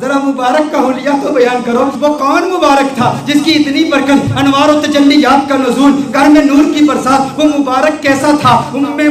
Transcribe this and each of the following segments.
ذرا مبارک کا حلیہ تو بیان کرو، وہ کون مبارک تھا جس کی اتنی برکت، انوار و تجلیات کا نزول، گھر میں نور کی برسات، وہ مبارک کیسا تھا؟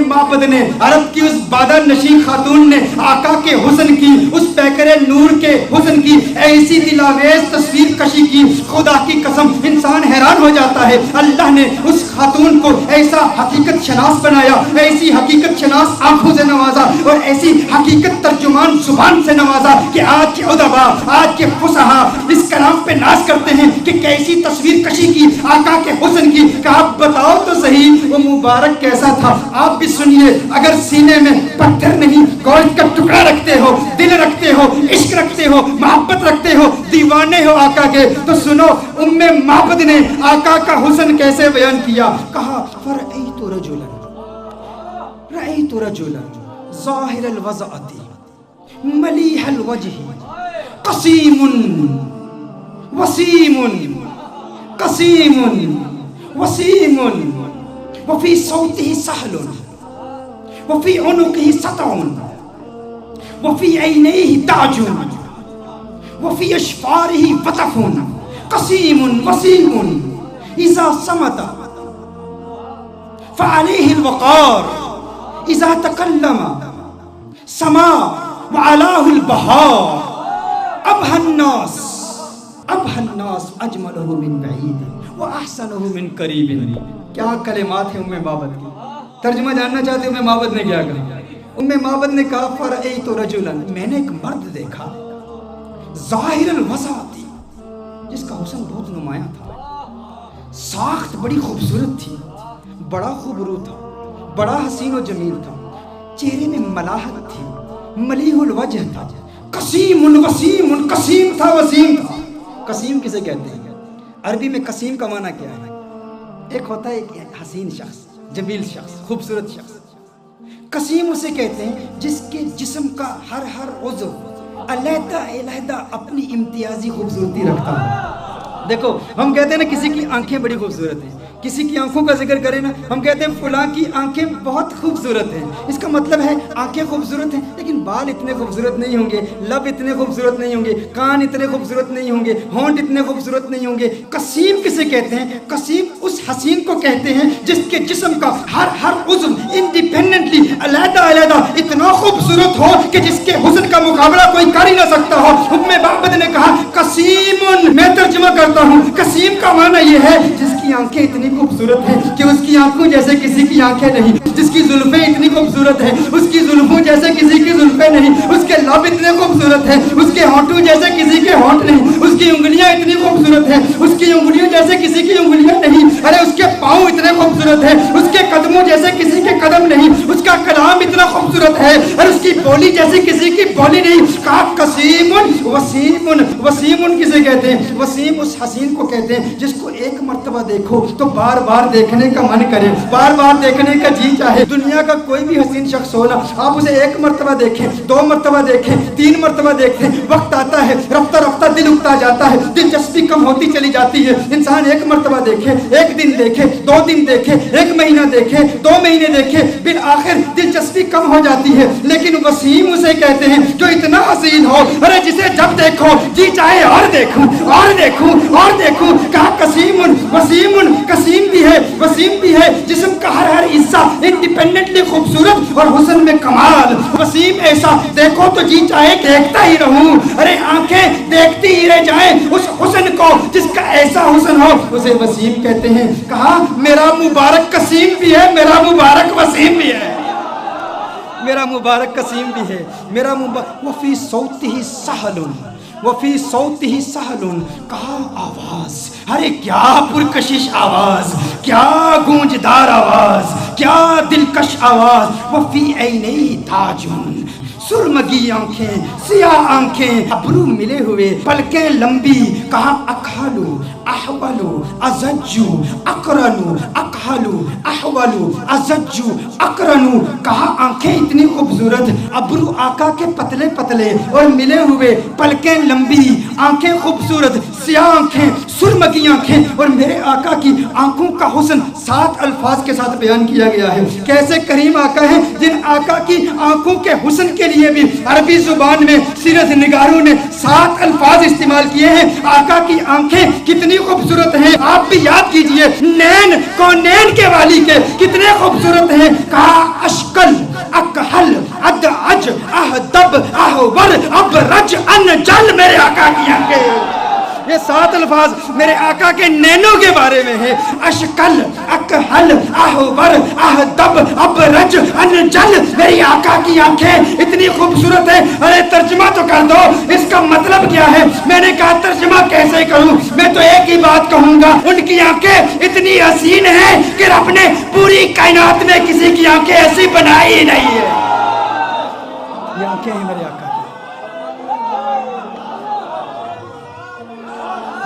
معبد نے، عرب کی اس بادہ نشین خاتون نے آقا کے حسن کی، اس پیکر نور کے حسن کی ایسی دلاویز تصویر کشی کی، خدا کی قسم انسان حیران ہو جاتا ہے۔ اللہ نے اس خاتون کو ایسا حقیقت شناس بنایا، ایسی حقیقت شناس آنکھوں سے نوازا اور ایسی حقیقت ترجمان زبان سے نوازا کہ آج کے ادبا، آج کے فصحا اس کلام پہ ناز کرتے ہیں کہ کیسی تصویر کشی کی آقا کے حسن کی، کہ آپ بتاؤ تو صحیح وہ مبارک کیسا تھا۔ آپ بھی سنیے، اگر سینے میں پتھر نہیں گوشت کا ٹکڑا رکھتے ہو، دل رکھتے ہو، عشق رکھتے ہو، محبت رکھتے ہو، دیوانے ہو آقا کے، تو سنو معبد نے آقا کا حسن کیسے بیان کیا۔ کہا فرأیت رجلا ظاہر الوضعۃ ملیح الوجہ قسیم وسیم قسیم وسیم وفی صوتہ سہل وفی عنقہ سطع وفی عینیہ تاج وفی اشفارہ وطف قسیم وسیم اذا صمت فعلیہ الوقار اذا تکلم سما وعلاه البهار ابهى الناس اجمله من بعید واحسنه من قریب۔ کیا کلمات ہیں معبد کی، ترجمہ جاننا چاہتے ہو معبد نے کیا کہا؟ معبد نے کہا فرأیت رجلا، میں نے ایک مرد دیکھا، ظاہر الوضعۃ، جس کا حسن بہت نمایاں تھا، ساخت بڑی خوبصورت تھی، بڑا خوبرو تھا، بڑا حسین و جمیل تھا، چہرے میں ملاحت تھی، ملیح الوجہ تھا، قسیم وسیم، قسیم تھا وسیم تھا۔ قسیم کسے کہتے ہیں؟ عربی میں قسیم کا معنی کیا ہے؟ ایک ہوتا ہے ایک حسین شخص، جمیل شخص، خوبصورت شخص۔ قسیم اسے کہتے ہیں جس کے جسم کا ہر عضو علیحدہ علیحدہ اپنی امتیازی خوبصورتی رکھتا ہے۔ دیکھو ہم کہتے ہیں نا کسی کی آنکھیں بڑی خوبصورت ہیں، کسی کی آنکھوں کا ذکر کریں نا ہم کہتے ہیں فلاں کی آنکھیں بہت خوبصورت ہیں، اس کا مطلب ہے آنکھیں خوبصورت ہیں لیکن بال اتنے خوبصورت نہیں ہوں گے، لب اتنے خوبصورت نہیں ہوں گے، کان اتنے خوبصورت نہیں ہوں گے، ہونٹ اتنے خوبصورت نہیں ہوں گے۔ قسیم کسے کہتے ہیں؟ قسیم اس حسین کو کہتے ہیں جس کے جسم کا ہر عضو انڈیپینڈنٹلی علیحدہ علیحدہ اتنا خوبصورت ہو کہ جس کے حسن کا مقابلہ کوئی کر ہی نہ سکتا ہو۔ معبد نے کہا قسیم، میں ترجمہ کرتا ہوں، قسیم کا معنی یہ ہے جس کی آنکھیں اتنی خوبصورت ہیں کہ اس کی آنکھوں جیسے کسی کی آنکھیں نہیں، جس کی زلفیں اتنی خوبصورت ہیں اس کی زلفوں جیسے کسی کی زلفیں نہیں، اس کے لب اتنے خوبصورت ہیں اس کے ہونٹوں جیسے کسی کے ہونٹ نہیں، اس کی انگلیاں اتنی خوبصورت ہیں اس کی انگلیوں جیسے کسی کی انگلیاں نہیں، ارے اس کے پاؤں اتنے خوبصورت ہیں اس کے قدموں جیسے کسی کے قدم نہیں، اس کا کلام اتنا خوبصورت ہے اور اس کی بولی جیسے کسی کی بولی نہیں۔ کہا قسیم وسیم، وسیم کسے کہتے ہیں؟ وسیم اس حسین کو کہتے ہیں جس کو ایک مرتبہ دیکھو تو بار بار دیکھنے کا من کرے، بار بار دیکھنے کا جی چاہے۔ دنیا کا کوئی بھی حسین شخص ہو نا، آپ اسے ایک مرتبہ دیکھیں، دو مرتبہ دیکھیں، تین مرتبہ دیکھیں، وقت آتا ہے رفتہ رفتہ دل اکتا جاتا ہے، دلچسپی کم ہوتی چلی جاتی ہے۔ انسان ایک مرتبہ دیکھے، ایک دن دیکھے، دو دن دیکھے، ایک مہینہ دیکھے، دو مہینے دیکھے، بالآخر دلچسپی کم ہو جاتی ہے۔ لیکن وسیم اسے کہتے ہیں جو اتنا حسین ہو، ارے جسے جب دیکھو جی چاہے اور دیکھوں اور دیکھوں اور دیکھوں۔ کہا قسیم وسیم، قسیم بھی ہے وسیم بھی ہے، جسم کا ہر حصہ انڈیپینڈنٹلی خوبصورت اور حسن میں کمال۔ وسیم ایسا دیکھو تو جی چاہے دیکھتا ہی رہوں، ارے آنکھیں دیکھتی ہی رہ جائیں اس حسن کو جس کا ایسا حسن ہو، اسے وسیم کہتے ہیں۔ کہا میرا مبارک قسیم بھی ہے، میرا مبارک وسیم بھی ہے، میرا مبارک قسیم بھی ہے، میرا مبارک وفی صوتہ سہل، وفی صوتہ سہل، کہا آواز، ارے کیا پرکشش آواز، کیا گونجدار آواز، کیا دلکش آواز۔ وفی عینیہ تاج، سرمگی آنکھیں، سیاہ آنکھیں، ابرو ملے ہوئے، پلکیں لمبی۔ کہا اکحلو احولو ازجو اقرنو، اکحلو احولو ازجو اقرنو۔ کہا آنکھیں اتنی خوبصورت، ابرو آقا کے پتلے پتلے اور ملے ہوئے، پلکیں لمبی، آنکھیں خوبصورت، سیاہ آنکھیں، سرمگی آنکھیں، اور میرے آقا کی آنکھوں کا حسن 7 الفاظ کے ساتھ بیان کیا گیا ہے۔ کیسے کریم آقا ہیں جن آقا کی آنکھوں کے حسن کے لیے لیے بھی عربی زبان میں سیرت نگاروں نے 7 الفاظ استعمال کیے ہیں. آقا کی آنکھیں کتنی خوبصورت ہیں, آپ بھی یاد کیجئے. نین کونین کے والی کے کتنے خوبصورت ہیں. کہا اشکل اکحل ادعج اہدب احور ابرج انجل, میرے آقا کی آنکھیں. یہ 7 الفاظ میرے آقا کے نینوں کے بارے میں ہے. اشکل اکحل احور اہدب ابرج انجل, میری آقا کی آنکھیں اتنی خوبصورت ہیں. ارے ترجمہ تو کر دو, اس کا مطلب کیا ہے؟ میں نے کہا ترجمہ کیسے کروں, میں تو ایک ہی بات کہوں گا, ان کی آنکھیں اتنی حسین ہیں کہ رب نے پوری کائنات میں کسی کی آنکھیں ایسی بنائی ہی نہیں ہے. یہ آنکھیں ہیں میرے آقا,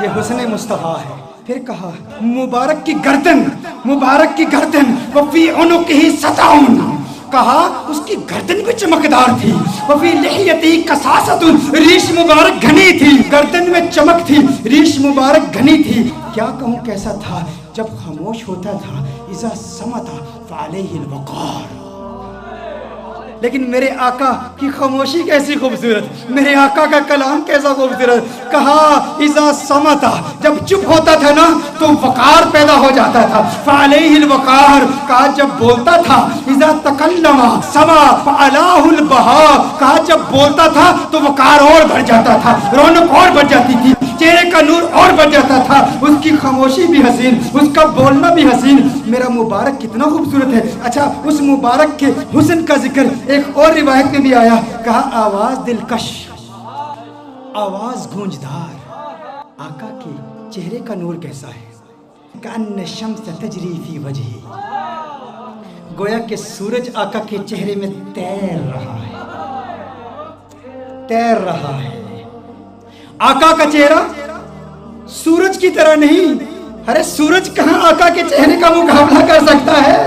یہ حسن مصطفیٰ ہے. پھر کہا مبارک کی گردن, مبارک کی گردن وفی عنقہ سطعون, کہا اس کی گردن بھی چمکدار تھی. وفی لحیتہ قصاصۃ, ریش مبارک گھنی تھی, گردن میں چمک تھی, ریش مبارک گھنی تھی. کیا کہوں کیسا تھا جب خاموش ہوتا تھا. اذا صمت فعلیہ الوقار. لیکن میرے آقا کی خاموشی کیسی خوبصورت, میرے آقا کا کلام کیسا خوبصورت. کہا اذا صمت, جب چپ ہوتا تھا نا تو وقار پیدا ہو جاتا تھا. فعلیہ الوقار, کہا جب بولتا تھا. اذا تکلم سما فعلاہ البہا, کہا جب بولتا تھا تو وقار اور بڑھ جاتا تھا, رونق اور بڑھ جاتی تھی, چہرے کا نور اور بڑھ جاتا تھا. اس کی خاموشی بھی حسین, اس کا بولنا بھی حسین. میرا مبارک کتنا خوبصورت ہے. اچھا, اس مبارک کے حسن کا ذکر ایک اور روایت میں بھی آیا. کہا آواز دلکش, آواز گونجدار. آقا کے چہرے کا نور کیسا ہے. کأن الشمس تجری فی وجہی, گویا کہ سورج آقا کے چہرے میں تیر رہا ہے, تیر رہا ہے. آقا کا چہرہ سورج کی طرح نہیں. ارے سورج کہاں آقا کے چہرے کا مقابلہ کر سکتا ہے.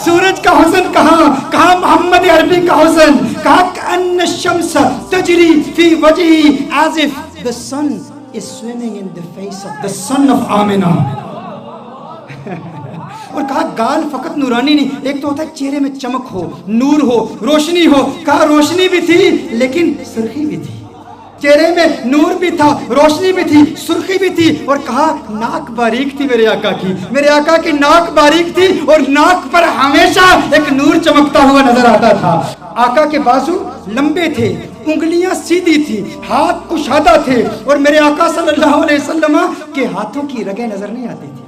سورج کا حسن کہاں, کہاں محمد عربی کا حسن. کہا کأن الشمس تجری فی وجہی as if the sun is swimming in the face of the son of Amna. اور کہا گال فقط نورانی نہیں, ایک تو ہوتا ہے چہرے میں چمک ہو, نور ہو, روشنی ہو. کہا روشنی بھی تھی لیکن سرخی بھی تھی. چہرے میں نور بھی تھا, روشنی بھی تھی, سرخی بھی تھی. اور کہا ناک باریک تھی میرے آقا کی, میرے آقا کی ناک باریک تھی اور ناک پر ہمیشہ ایک نور چمکتا ہوا نظر آتا تھا. آقا کے بازو لمبے تھے, انگلیاں سیدھی تھی, ہاتھ کشادہ تھے. اور میرے آقا صلی اللہ علیہ وسلم کے ہاتھوں کی رگیں نظر نہیں آتی تھی,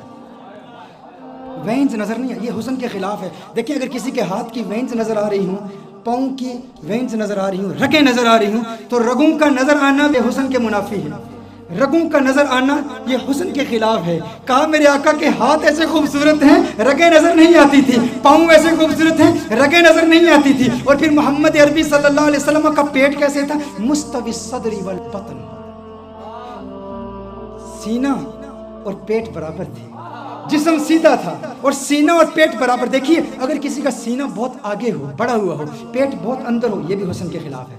وینز نظر نہیں. یہ حسن کے خلاف ہے. دیکھیں اگر کسی کے ہاتھ کی وینز نظر آ رہی ہوں, پاؤں کی وینز نظر آ رہی ہوں, رگیں نظر آ رہی ہوں, تو رگوں کا نظر آنا یہ حسن کے منافی ہے. رگوں کا نظر آنا یہ حسن کے خلاف ہے. کہا میرے آقا کے ہاتھ ایسے خوبصورت ہیں, رگیں نظر نہیں آتی تھی. پاؤں ایسے خوبصورت ہیں, رگیں نظر نہیں آتی تھی. اور پھر محمد عربی صلی اللہ علیہ وسلم کا پیٹ کیسے تھا؟ مستوی الصدر والبطن, سینہ اور پیٹ برابر تھے, جسم سیدھا تھا اور سینہ اور پیٹ برابر. دیکھیے اگر کسی کا سینہ بہت آگے ہو, بڑا ہوا ہو, پیٹ بہت اندر ہو, یہ بھی حسن کے خلاف ہے.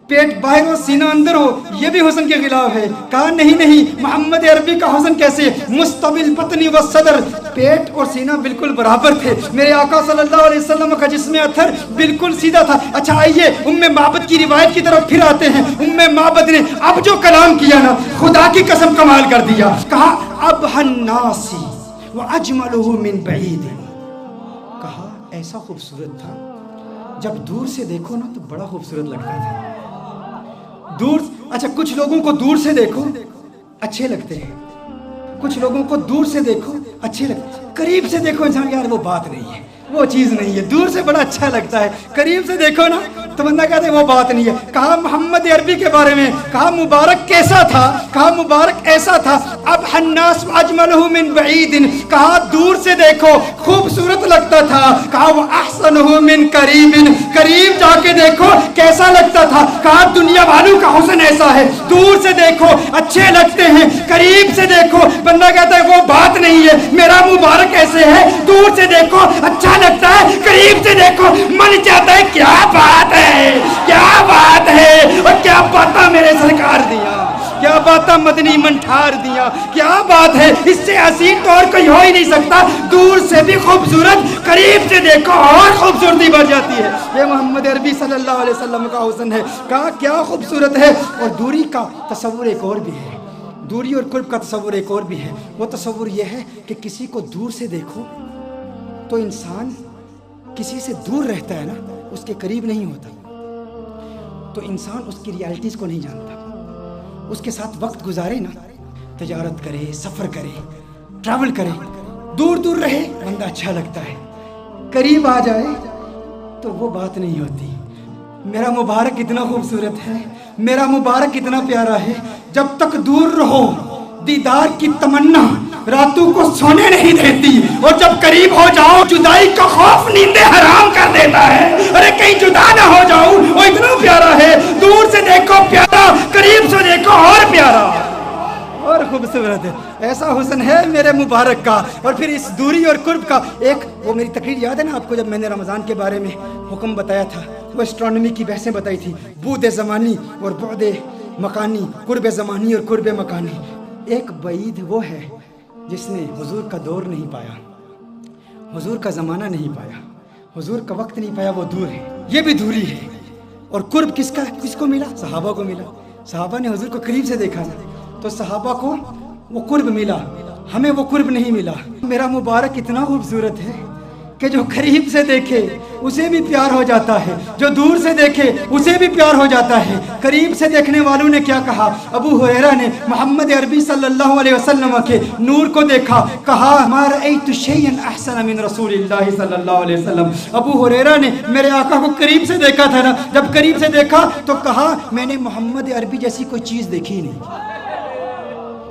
پیٹ باہر ہو, سینہ اندر ہو, یہ بھی حسن کے خلاف ہے. کہا نہیں, محمد عربی کا حسن کیسے؟ مستوی البطن والصدر, پیٹ اور سینہ بالکل برابر تھے. میرے آقا صلی اللہ علیہ وسلم کا جسم اطہر بالکل سیدھا تھا. اچھا آئیے ام معبد کی روایت کی طرف پھر آتے ہیں. ام معبد نے اب جو کلام کیا نا, خدا کی قسم کمال کر دیا. کہا ابہ الناس وَأَجْمَلُهُ مِنْ بَعِيدٍ, کہا ایسا خوبصورت تھا جب دور سے دیکھو نا تو بڑا خوبصورت لگتا تھا. دور, اچھا کچھ لوگوں کو دور سے دیکھو اچھے لگتے ہیں, کچھ لوگوں کو دور سے دیکھو اچھے لگتے ہیں, قریب سے دیکھو انسان یار وہ بات نہیں ہے, وہ چیز نہیں ہے. دور سے بڑا اچھا لگتا ہے, قریب سے دیکھو نا تو بندہ کہتے ہیں وہ بات نہیں ہے. کہا محمد عربی کے بارے میں, کہا مبارک کیسا تھا؟ کہا مبارک ایسا تھا. اب الناس اجملہ من بعید, کہا دور سے دیکھو خوبصورت لگتا تھا. کہا وہ احسنہ من قریب, قریب جا کے دیکھو کیسا لگتا تھا. کہا دنیا والوں کا حسن ایسا ہے, دور سے دیکھو اچھے لگتے ہیں, قریب سے دیکھو بندہ کہتا ہے وہ بات نہیں ہے. میرا مبارک ایسے ہے, دور سے دیکھو اچھا لگتا ہے, قریب سے دیکھو من چاہتا ہے کیا بات ہے, کیا بات ہے, اور کیا پتہ میرے سرکار دیا. کیا باتاں مدنی من ٹھار دیا، کیا بات ہے، اس سے حسین تو اور کوئی ہو ہی نہیں سکتا، دور سے بھی خوبصورت، قریب سے دیکھو اور خوبصورتی بڑھ جاتی ہے۔ یہ محمد عربی صلی اللہ علیہ وسلم کا حسن ہے، کہا کیا خوبصورت ہے۔ اور دوری کا تصور ایک اور بھی ہے، دوری اور قرب کا تصور ایک اور بھی ہے، وہ تصور یہ ہے کہ کسی کو دور سے دیکھو تو انسان کسی سے دور رہتا ہے نا، اس کے قریب نہیں ہوتا، تو انسان اس کی ریالٹیز کو نہیں جانتا، اس کے ساتھ وقت گزارے نا، تجارت کرے، سفر کرے، ٹریول کرے، دور دور رہے بندہ اچھا لگتا ہے، قریب آ جائے تو وہ بات نہیں ہوتی۔ میرا مبارک اتنا خوبصورت ہے، میرا مبارک اتنا پیارا ہے، جب تک دور رہو دیدار کی تمنا راتوں کو سونے نہیں دیتی، اور جب قریب ہو جاؤ جدائی کا خوف نیندیں حرام کر دیتا ہے۔ ارے کہیں جدا نہ ہو جاؤ، وہ اتنا پیارا ہے، دور سے دیکھو پیارا، قریب سے دیکھو اور پیارا اور خوبصورت ہے۔ ایسا حسن ہے میرے مبارک کا۔ اور پھر اس دوری اور قرب کا ایک، وہ میری تقریر یاد ہے نا آپ کو، جب میں نے رمضان کے بارے میں حکم بتایا تھا، وہ اسٹرانومی کی بحثیں بتائی تھی، بعد زمانی اور بعد مکانی، قرب زمانی اور قرب مکانی۔ ایک بعید وہ ہے جس نے حضور کا دور نہیں پایا، حضور کا زمانہ نہیں پایا، حضور کا وقت نہیں پایا، وہ دور ہے، یہ بھی دوری ہے۔ اور قرب کس کو ملا؟ صحابہ کو ملا، صحابہ نے حضور کو قریب سے دیکھا تھا، تو صحابہ کو وہ قرب ملا، ہمیں وہ قرب نہیں ملا۔ میرا مبارک اتنا خوبصورت ہے کہ جو قریب سے دیکھے اسے بھی پیار ہو جاتا ہے، جو دور سے دیکھے اسے بھی پیار ہو جاتا ہے۔ قریب سے دیکھنے والوں نے کیا کہا؟ ابو ہریرہ نے محمد عربی صلی اللہ علیہ وسلم کے نور کو دیکھا، کہا ما رأیت شیئا احسن من رسول اللہ صلی اللہ علیہ وسلم۔ ابو ہریرہ نے میرے آقا کو قریب سے دیکھا تھا نا، جب قریب سے دیکھا تو کہا میں نے محمد عربی جیسی کوئی چیز دیکھی ہی نہیں۔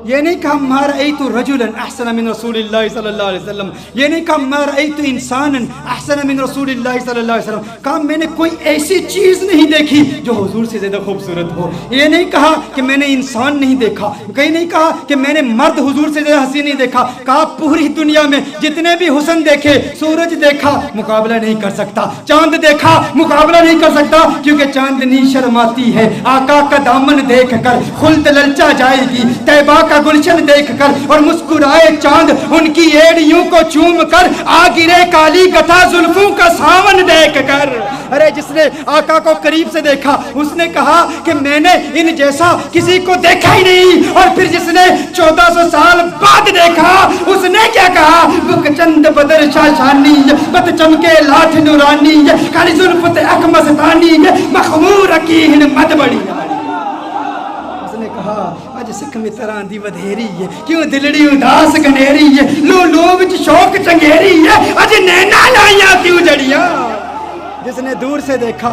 یہ نہیں کہا ما رأیت رجلا احسن من رسول اللہ صلی اللہ علیہ وسلم، یہ نہیں کہا ما رأیت انسانا احسن من رسول اللہ صلی اللہ علیہ وسلم، کہا میں نے کوئی ایسی چیز نہیں دیکھی جو حضور سے زیادہ خوبصورت ہو۔ یہ نہیں کہا کہ میں نے انسان نہیں دیکھا، کہیں نہیں کہا کہ میں نے مرد حضور سے زیادہ حسین نہیں دیکھا، کہا پوری دنیا میں جتنے بھی حسن دیکھے، سورج دیکھا مقابلہ نہیں کر سکتا، چاند دیکھا مقابلہ نہیں کر سکتا، کیونکہ چاندنی شرماتی ہے آقا کا دامن دیکھ کر، خلد للچا جائے گی طیبہ کا گلشن دیکھ کر، اور مسکرائے چاند ان کی ایڑیوں کو چوم کر، آ گرے کالی گتھا زلفوں کا ساون دیکھ کر۔ ارے جس نے آقا کو قریب سے دیکھا اس نے کہا کہ میں نے ان جیسا کسی کو دیکھا ہی نہیں، اور پھر جس نے 1400 سال بعد دیکھا اس نے کیا کہا؟ بک چند بدر شاشانی، بت چمکے لاٹھ نورانی، کالی زلفت اکمستانی، مخمور اکیہن مد بڑی۔ اس نے کہا اج سکھ متراں دی ودھیری ہے، کیوں دلڑی اداس گنیری ہے، لو لو وچ شوق چنگیری ہے، اج نینا لائیاں کیوں جڑیاں۔ جس نے دور سے دیکھا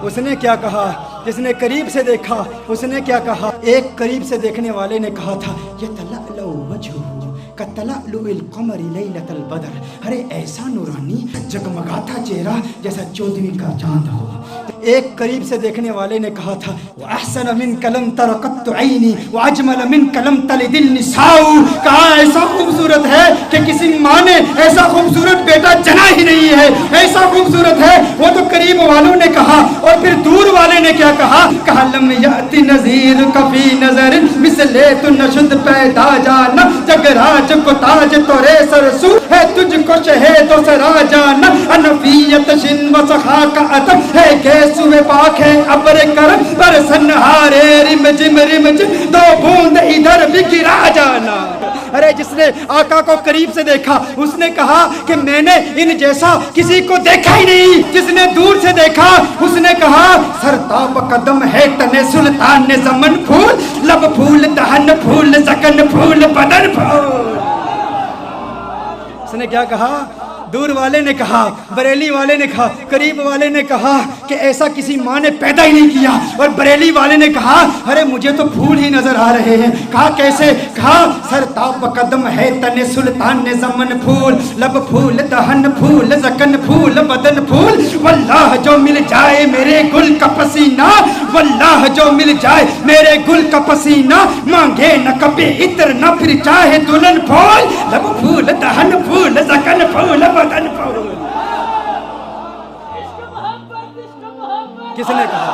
اس نے کیا کہا، جس نے قریب سے دیکھا اس نے کیا کہا؟ ایک قریب سے دیکھنے والے نے کہا تھا یتلألؤ وجہہ کتلألؤ القمر لیلۃ البدر، ارے ایسا نورانی جگمگاتا چہرہ جیسا 14ویں کا چاند ہو۔ ایک قریب سے دیکھنے والے نے کہا تھا وَأَحْسَنَ مِنْكَ لَمْ تَرَ قَطُّ عَيْنِي وَأَجْمَلَ مِنْكَ لَمْ تَلِدِ النِّسَاءُ، کہا ایسا خوبصورت ہے کہ کسی ماں نے ایسا خوبصورت بیٹا جنا ہی نہیں ہے، ایسا خوبصورت ہے۔ وہ تو قریب والوں نے کہا، اور پھر دور والے نے کیا کہا؟ کہا لم یأتی نذیر کفی نظر مثل تو نشد پیدا جانا، جگ راج کو تاج تورے سرسو ہے، تجھ کو شہید و سرا جانا، انفیت شن و سخا کا عطب ہے، گیسوے پاک ہے ابر کرم پر سنہارے رم جم دو بوند ادھر بھی گرا جانا۔ ارے جس نے آقا کو قریب سے دیکھا اس نے کہا کہ میں نے ان جیسا کسی کو دیکھا ہی نہیں۔ جس نے دور سے دیکھا اس نے کہا سرتاب قدم ہے تن سلطان زمن پھول، لب پھول دہن پھول زکن پھول بدن پھول۔ اس نے کیا کہا؟ دور والے نے کہا، بریلی والے نے کہا، قریب والے نے کہا کہ ایسا کسی ماں نے پیدا ہی نہیں کیا، اور بریلی والے نے کہا ارے مجھے تو پھول ہی نظر آ رہے ہیں۔ کہا کیسے؟ کہا سرتاب قدم ہے تن سلطان زمن پھول، لب پھول دہن پھول زکن پھول بدن پھول، واللہ جو مل جائے میرے گل کا پسینہ، واللہ جو مل جائے میرے گل کا پسینہ، مانگے نہ کبھی عطر نہ پھر چاہے دلہن پھول، لب پھول دہن پھول زکن پھول بدن پھول۔ کس نے کہا؟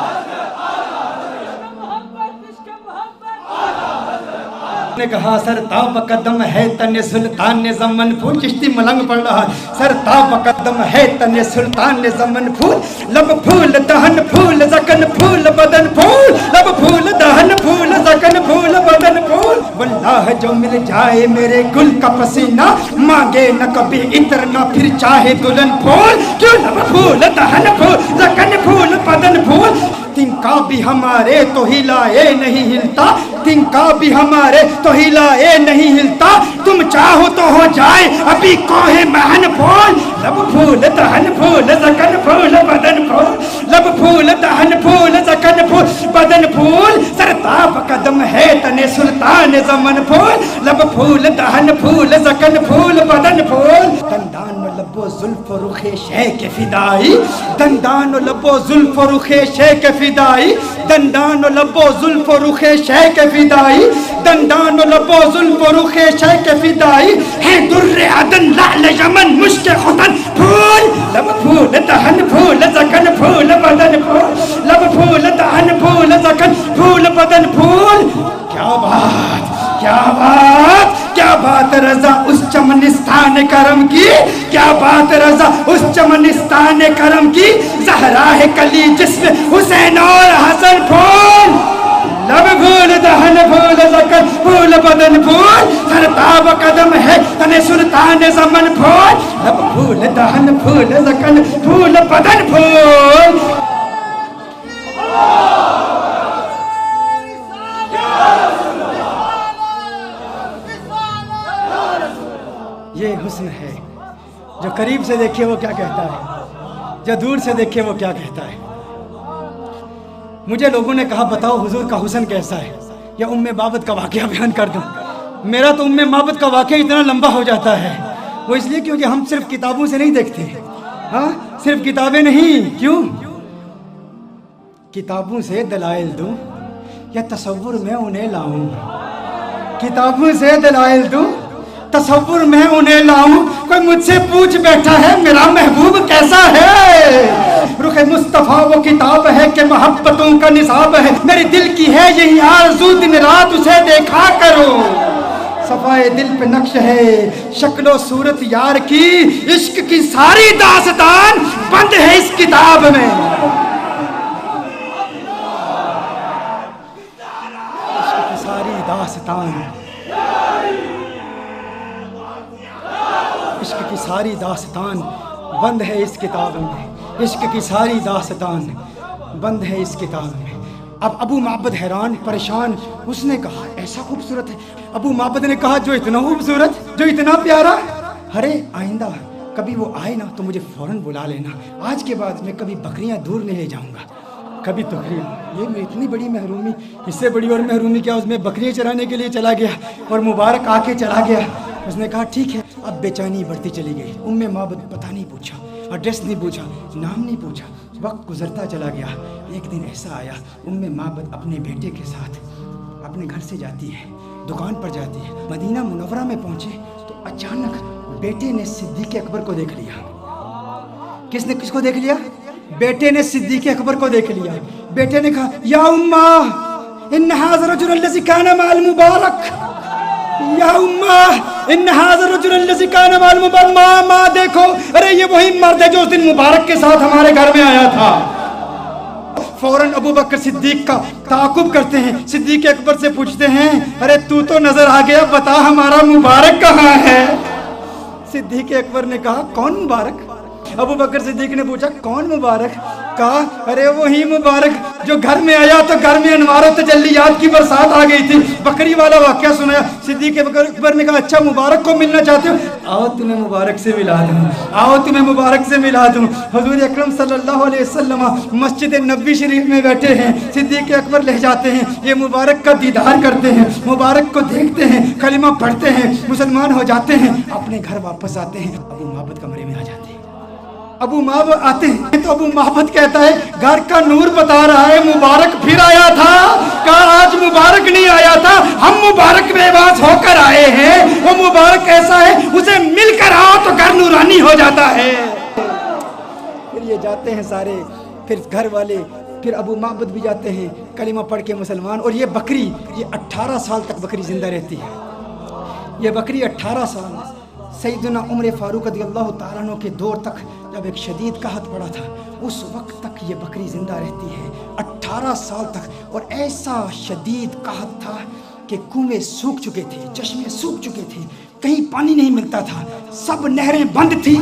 نے کہا سر تاب قدم ہے تن سلطان زمن پھول، چشتی ملنگ پڑھ رہا، سر تاب قدم ہے تن سلطان زمن پھول، لب پھول دہن پھول زکن پھول بدن پھول، لب پھول دہن پھول زکن پھول بدن پھول، واللہ جو مل جائے میرے گل کا پسینہ مانگے نہ کبھی عطر نہ پھر چاہے دلہن پھول، کیوں لب پھول دہن پھول زکن پھول بدن پھول، تنکا بھی ہمارے تو ہلائے نہیں ہلتا، تنکا بھی ہمارے تو ہلائے نہیں ہلتا، تم چاہو تو ہو جائے ابھی کوہ مہن پھول، لب پھول دہن پھول زکن پھول بدن پھول، لب پھول دہن پھول زکن پھول بدن پھول، سر تاب قدم ہے تن سلطان زمن پھول، لب پھول دہن پھول زکن پھول بدن پھول، دندان و لب و زلف و رخ شے کے فدائی، دندان و لب و زلف و رخ شے کے فدائی، دندان و لب و زلف و رخ شے کے فدائی، دندان و لب و زلف و رخ شے کے فدائی، ہے در عدن لعل یمن مشک ختن پھول، لب پھول دہن پھول زکن پھول بدن پھول، لب پھول دہن پھول زکن پھول بدن پھول، کیا بات کیا بات کیا بات رضا اس چمنستان کرم کی، کیا بات رضا اس چمنستان کرم کی، زہرا ہے کلی جسم حسین اور حسن پھول، لب پھول دہن پھول زکن پھول بدن پھول، سر تاب قدم ہے تن سلطان زمن پھول، لب پھول دہن پھول زکن پھول بدن پھول۔ یہ حسن ہے، جو قریب سے دیکھے وہ کیا کہتا ہے، جو دور سے دیکھے وہ کیا کہتا ہے۔ مجھے لوگوں نے کہا بتاؤ حضور کا حسن کیسا ہے، یا ام بابت کا واقعہ بیان کر دوں۔ میرا تو ام بابت کا واقعہ اتنا لمبا ہو جاتا ہے، وہ اس لیے کیونکہ ہم صرف کتابوں سے نہیں دیکھتے، ہاں صرف کتابیں نہیں، کیوں؟ کتابوں سے دلائل دوں یا تصور میں انہیں لاؤں، کتابوں سے دلائل دوں تصور میں انہیں لاؤں، کوئی مجھ سے پوچھ بیٹھا ہے میرا محبوب کیسا ہے، رخ مصطفیٰ وہ کتاب ہے کہ محبتوں کا نصاب ہے، میرے دل کی ہے یہی آرزو دن رات اسے دیکھا کرو، صفائے دل پہ نقش ہے شکل و صورت یار کی، عشق کی ساری داستان بند ہے اس کتاب میں، عشق کی ساری داستان، عشق کی ساری داستان بند ہے اس کتاب میں، عشق کی ساری داستان بند ہے اس کتاب میں۔ اب ابو معبد حیران پریشان، اس نے کہا ایسا خوبصورت ہے، ابو معبد نے کہا جو اتنا خوبصورت، جو اتنا پیارا، ارے آئندہ کبھی وہ آئے نا تو مجھے فوراً بلا لینا، آج کے بعد میں کبھی بکریاں دور نہیں لے جاؤں گا، کبھی تقریب، یہ میں اتنی بڑی محرومی، اس سے بڑی اور محرومی کیا، اس میں بکریاں چرانے کے لیے چلا گیا اور مبارک آ کے چلا گیا۔ اس نے کہا ٹھیک ہے، اب بے چینی بڑھتی چلی گئی، ام معبد پتہ نہیں پوچھا، ایڈریس نہیں پوچھا، نام نہیں پوچھا، وقت گزرتا چلا گیا۔ ایک دن ایسا آیا، ام معبد اپنے بیٹے کے ساتھ اپنے گھر سے جاتی ہے، دکان پر جاتی ہے، مدینہ منورہ میں پہنچے تو اچانک بیٹے نے صدیق اکبر کو دیکھ لیا۔ کس نے کس کو دیکھ لیا؟ بیٹے نے صدیق اکبر کو دیکھ لیا۔ بیٹے نے کہا یا امّا ان ھذا الرجل الذي كان مع المبارک، یا امّا ان ھذا الرجل الذي كان مع المبارک، ماں دیکھو، ارے یہ وہی مرد ہے جو اس دن مبارک کے ساتھ ہمارے گھر میں آیا تھا۔ فوراً ابو بکر صدیق کا تعاقب کرتے ہیں، صدیق اکبر سے پوچھتے ہیں ارے تو نظر آ گیا، بتا ہمارا مبارک کہاں ہے؟ صدیق اکبر نے کہا کون مبارک؟ ابو بکر صدیق نے پوچھا کون مبارک؟ کہا ارے وہی مبارک جو گھر میں آیا تو گھر میں انوار و تجلیات کی برسات آ گئی تھی۔ بکری والا واقعہ سنایا۔ صدیق اکبر نے کہا اچھا مبارک کو ملنا چاہتے ہو؟ آؤ تمہیں مبارک سے ملا دوں، آؤ تمہیں مبارک سے ملا دوں۔ حضور اکرم صلی اللہ علیہ وسلم مسجد نبوی شریف میں بیٹھے ہیں، صدیق اکبر لے جاتے ہیں، یہ مبارک کا دیدار کرتے ہیں، مبارک کو دیکھتے ہیں، کلمہ پڑھتے ہیں، مسلمان ہو جاتے ہیں، اپنے گھر واپس آتے ہیں، ابو معبد کمرے میں آ جاتے ہیں۔ ابو معبد آتے ہیں تو ابو معبد کہتا ہے گھر کا نور بتا رہا ہے مبارک پھر آیا تھا۔ کہا آج مبارک نہیں آیا تھا، ہم مبارک بے باس ہو کر آئے ہیں۔ وہ مبارک ایسا ہے اسے مل کر آؤ تو گھر نورانی ہو جاتا ہے۔ پھر یہ جاتے ہیں سارے، پھر گھر والے پھر ابو معبد بھی جاتے ہیں کلمہ پڑھ کے مسلمان، اور یہ بکری یہ 18 سال تک بکری زندہ رہتی ہے، یہ بکری 18 سال سیدنا عمر فاروق رضی اللہ تعالیٰ عنہ کے دور تک جب ایک شدید قحط پڑا تھا اس وقت تک یہ بکری زندہ رہتی ہے 18 سال تک، اور ایسا شدید قحط تھا کہ کنویں سوکھ چکے تھے، چشمے سوکھ چکے تھے، کہیں پانی نہیں ملتا تھا، سب نہریں بند تھیں،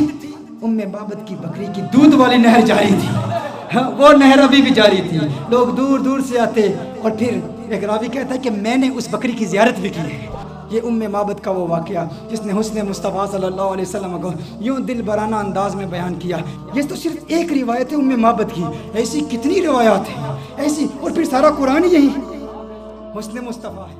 معبد کی بکری کی دودھ والی نہر جاری تھی، وہ نہر ابھی بھی جاری تھی، لوگ دور دور سے آتے، اور پھر ایک راوی کہتا ہے کہ میں نے اس بکری کی زیارت بھی کی ہے۔ یہ معبد کا وہ واقعہ جس نے حسن مصطفیٰ صلی اللہ علیہ وسلم کو یوں دل برانہ انداز میں بیان کیا۔ یہ تو صرف ایک روایت ہے معبد کی، ایسی کتنی روایات ہیں ایسی، اور پھر سارا قرآن یہی حسن مصطفیٰ ہے۔